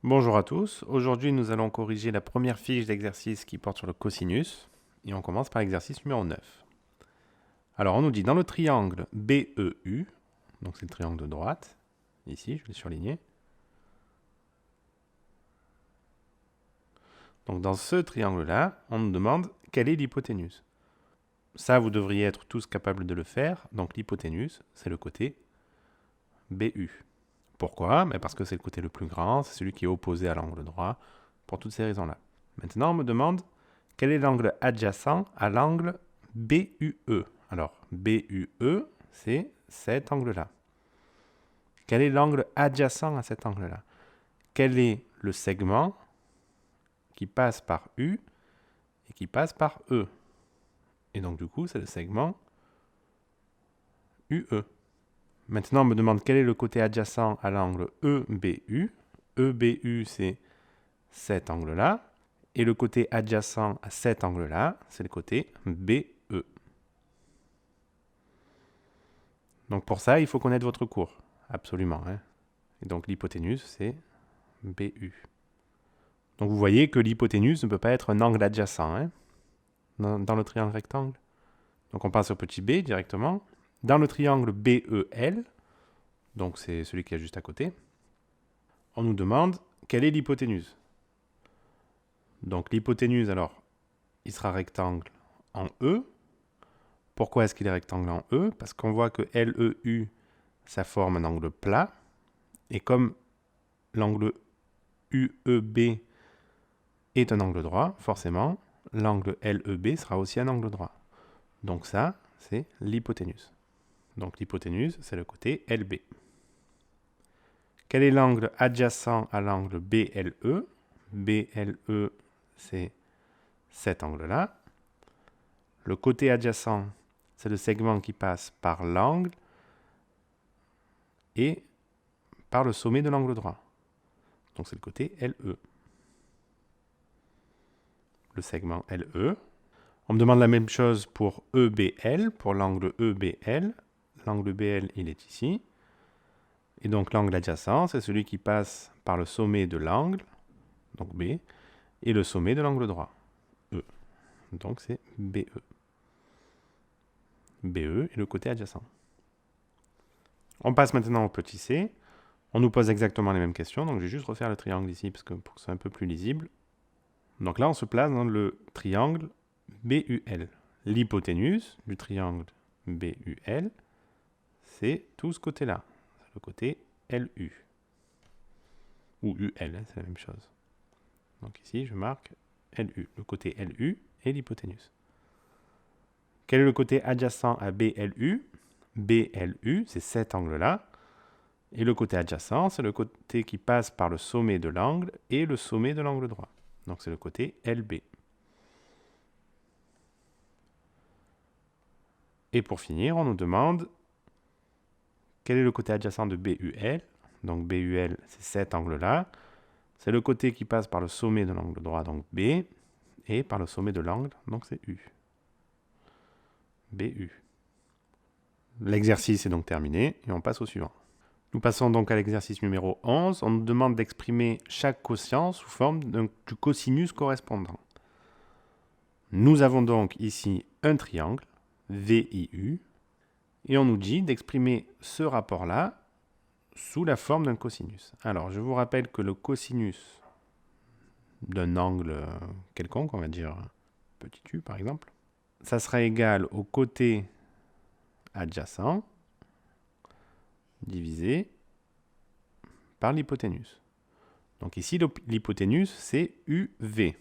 Bonjour à tous, aujourd'hui nous allons corriger la première fiche d'exercice qui porte sur le cosinus et on commence par l'exercice numéro 9. Alors on nous dit dans le triangle BEU, donc c'est le triangle de droite, ici je l'ai surligné. Donc dans ce triangle-là, on nous demande quelle est l'hypoténuse. Ça vous devriez être tous capables de le faire, donc l'hypoténuse c'est le côté BU. Pourquoi? Parce que c'est le côté le plus grand, c'est celui qui est opposé à l'angle droit, pour toutes ces raisons-là. Maintenant on me demande quel est l'angle adjacent à l'angle BUE? Alors, BUE, c'est cet angle-là. Quel est l'angle adjacent à cet angle-là? Quel est le segment qui passe par U et qui passe par E? Et donc, du coup, c'est le segment UE. Maintenant, on me demande quel est le côté adjacent à l'angle EBU. EBU, c'est cet angle-là. Et le côté adjacent à cet angle-là, c'est le côté BE. Donc pour ça, il faut connaître votre cours. Absolument. Et donc l'hypoténuse, c'est BU. Donc vous voyez que l'hypoténuse ne peut pas être un angle adjacent dans le triangle rectangle. Donc on passe au petit b directement. Dans le triangle BEL, donc c'est celui qui est juste à côté, on nous demande quelle est l'hypoténuse. Donc l'hypoténuse, alors, il sera rectangle en E. Pourquoi est-ce qu'il est rectangle en E? Parce qu'on voit que LEU, ça forme un angle plat. Et comme l'angle UEB est un angle droit, forcément, l'angle LEB sera aussi un angle droit. Donc ça, c'est l'hypoténuse. Donc l'hypoténuse, c'est le côté LB. Quel est l'angle adjacent à l'angle BLE? BLE, c'est cet angle-là. Le côté adjacent, c'est le segment qui passe par l'angle et par le sommet de l'angle droit. Donc c'est le côté LE. Le segment LE. On me demande la même chose pour EBL, pour l'angle EBL. L'angle BL, il est ici. Et donc l'angle adjacent, c'est celui qui passe par le sommet de l'angle, donc B, et le sommet de l'angle droit, E. Donc c'est BE. BE est le côté adjacent. On passe maintenant au petit c. On nous pose exactement les mêmes questions, donc je vais juste refaire le triangle ici parce que pour que ce soit un peu plus lisible. Donc là, on se place dans le triangle BUL. L'hypoténuse du triangle BUL, c'est tout ce côté-là. C'est le côté LU. Ou UL, c'est la même chose. Donc ici, je marque LU. Le côté LU est l'hypoténuse. Quel est le côté adjacent à BLU? BLU, c'est cet angle-là. Et le côté adjacent, c'est le côté qui passe par le sommet de l'angle et le sommet de l'angle droit. Donc c'est le côté LB. Et pour finir, on nous demande quel est le côté adjacent de BUL. Donc BUL, c'est cet angle-là. C'est le côté qui passe par le sommet de l'angle droit, donc B, et par le sommet de l'angle, donc c'est U. BU. L'exercice est donc terminé et on passe au suivant. Nous passons donc à l'exercice numéro 11. On nous demande d'exprimer chaque quotient sous forme du cosinus correspondant. Nous avons donc ici un triangle, VIU, et on nous dit d'exprimer ce rapport-là sous la forme d'un cosinus. Alors, je vous rappelle que le cosinus d'un angle quelconque, on va dire petit u par exemple, ça sera égal au côté adjacent divisé par l'hypoténuse. Donc ici, l'hypoténuse, c'est UV,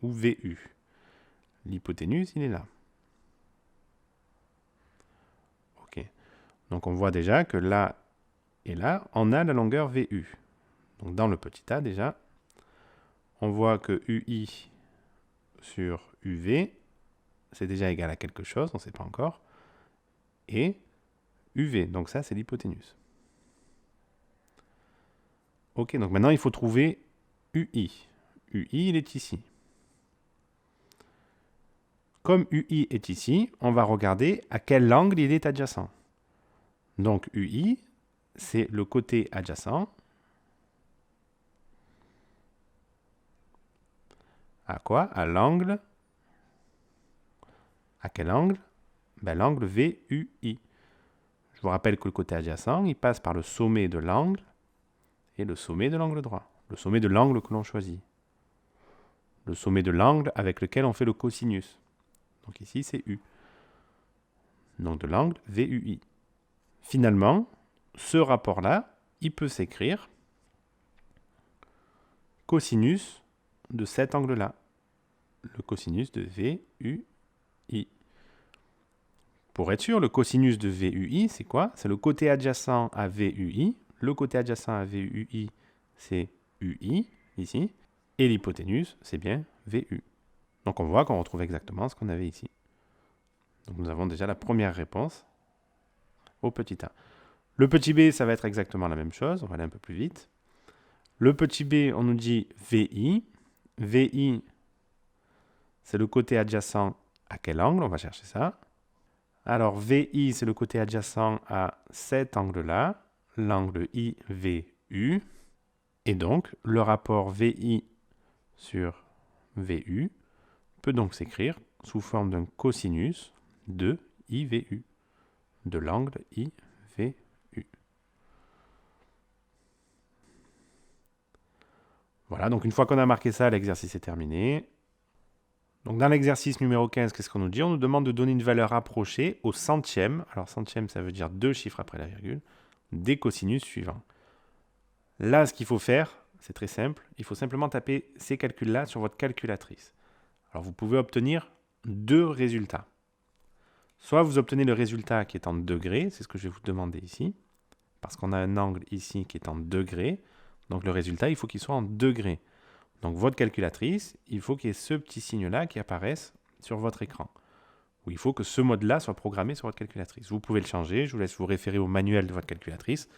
ou VU. L'hypoténuse, il est là. Ok. Donc on voit déjà que là et là, on a la longueur VU. Donc dans le petit a déjà, on voit que UI sur UV, c'est déjà égal à quelque chose, on ne sait pas encore, et UV, donc ça c'est l'hypoténuse. Ok, donc maintenant il faut trouver UI. UI, il est ici. Comme UI est ici, on va regarder à quel angle il est adjacent. Donc UI, c'est le côté adjacent À quoi? À l'angle. À quel angle? Ben, l'angle VUI. Je vous rappelle que le côté adjacent, il passe par le sommet de l'angle et le sommet de l'angle droit. Le sommet de l'angle que l'on choisit. Le sommet de l'angle avec lequel on fait le cosinus. Donc ici, c'est U. Donc de l'angle VUI. Finalement, ce rapport-là, il peut s'écrire cosinus de cet angle-là. Le cosinus de VUI. Pour être sûr, le cosinus de VUI, c'est quoi? C'est le côté adjacent à VUI. Le côté adjacent à VUI, c'est UI, ici. Et l'hypoténuse, c'est bien VU. Donc on voit qu'on retrouve exactement ce qu'on avait ici. Donc nous avons déjà la première réponse au petit a. Le petit b, ça va être exactement la même chose. On va aller un peu plus vite. Le petit b, on nous dit VI. VI, c'est le côté adjacent à quel angle? On va chercher ça. Alors VI, c'est le côté adjacent à cet angle-là, l'angle IVU. Et donc, le rapport VI sur VU peut donc s'écrire sous forme d'un cosinus de IVU, de l'angle IVU. Voilà, donc une fois qu'on a marqué ça, l'exercice est terminé. Donc dans l'exercice numéro 15, qu'est-ce qu'on nous dit? On nous demande de donner une valeur approchée au centième. Alors centième, ça veut dire 2 chiffres après la virgule, des cosinus suivants. Là, ce qu'il faut faire, c'est très simple. Il faut simplement taper ces calculs-là sur votre calculatrice. Alors vous pouvez obtenir deux résultats. Soit vous obtenez le résultat qui est en degrés, c'est ce que je vais vous demander ici, parce qu'on a un angle ici qui est en degrés. Donc le résultat, il faut qu'il soit en degrés. Donc votre calculatrice, il faut qu'il y ait ce petit signe-là qui apparaisse sur votre écran. Ou il faut que ce mode-là soit programmé sur votre calculatrice. Vous pouvez le changer, je vous laisse vous référer au manuel de votre calculatrice,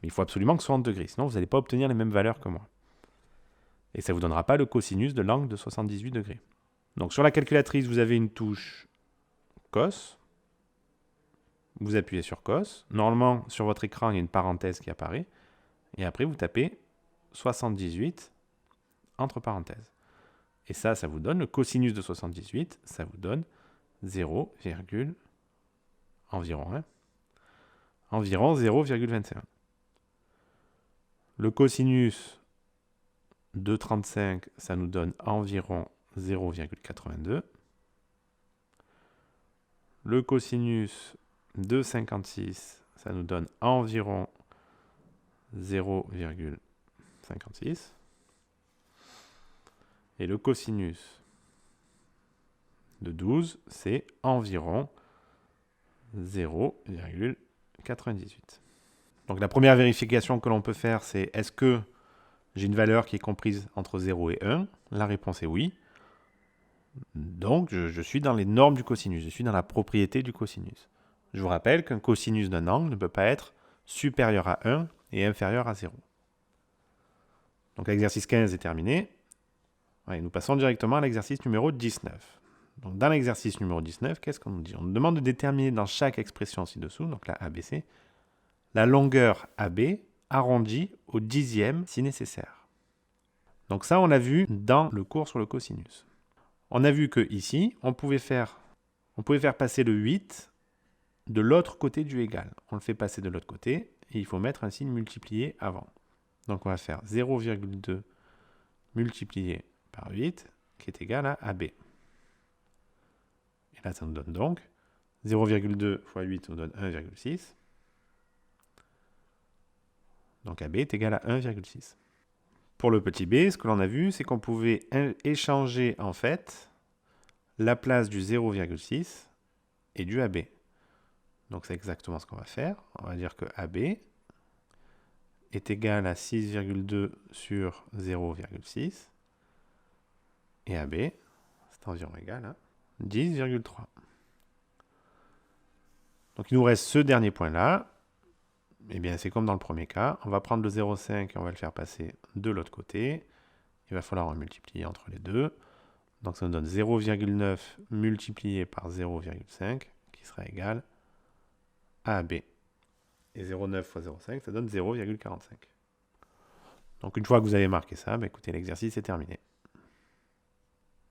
mais il faut absolument que ce soit en degrés, sinon vous n'allez pas obtenir les mêmes valeurs que moi. Et ça ne vous donnera pas le cosinus de l'angle de 78 degrés. Donc sur la calculatrice, vous avez une touche cos. Vous appuyez sur cos. Normalement, sur votre écran, il y a une parenthèse qui apparaît. Et après, vous tapez 78 entre parenthèses. Et ça vous donne le cosinus de 78, ça vous donne 0, environ 0,21. Le cosinus de 35, ça nous donne environ 0,82. Le cosinus de 56, ça nous donne environ 0,56. Et le cosinus de 12, c'est environ 0,98. Donc la première vérification que l'on peut faire, c'est est-ce que j'ai une valeur qui est comprise entre 0 et 1? La réponse est oui. Donc je suis dans les normes du cosinus, je suis dans la propriété du cosinus. Je vous rappelle qu'un cosinus d'un angle ne peut pas être supérieur à 1 et inférieur à 0. Donc l'exercice 15 est terminé. Et nous passons directement à l'exercice numéro 19. Donc dans l'exercice numéro 19, qu'est-ce qu'on nous dit? On nous demande de déterminer dans chaque expression ci-dessous, donc la ABC, la longueur AB arrondie au dixième si nécessaire. Donc ça, on l'a vu dans le cours sur le cosinus. On a vu que ici, on pouvait faire passer le 8 de l'autre côté du égal. On le fait passer de l'autre côté et il faut mettre un signe multiplié avant. Donc on va faire 0,2 multiplié par 8 qui est égal à AB. Et là, ça nous donne donc 0,2 fois 8 nous donne 1,6. Donc AB est égal à 1,6. Pour le petit b, ce que l'on a vu, c'est qu'on pouvait échanger en fait la place du 0,6 et du AB. Donc c'est exactement ce qu'on va faire. On va dire que AB est égal à 6,2 sur 0,6 et AB, c'est environ égal à 10,3. Donc il nous reste ce dernier point-là. Eh bien, c'est comme dans le premier cas. On va prendre le 0,5 et on va le faire passer de l'autre côté. Il va falloir en multiplier entre les deux. Donc ça nous donne 0,9 multiplié par 0,5 qui sera égal à AB. Et 0,9 fois 0,5, ça donne 0,45. Donc une fois que vous avez marqué ça, écoutez, l'exercice est terminé.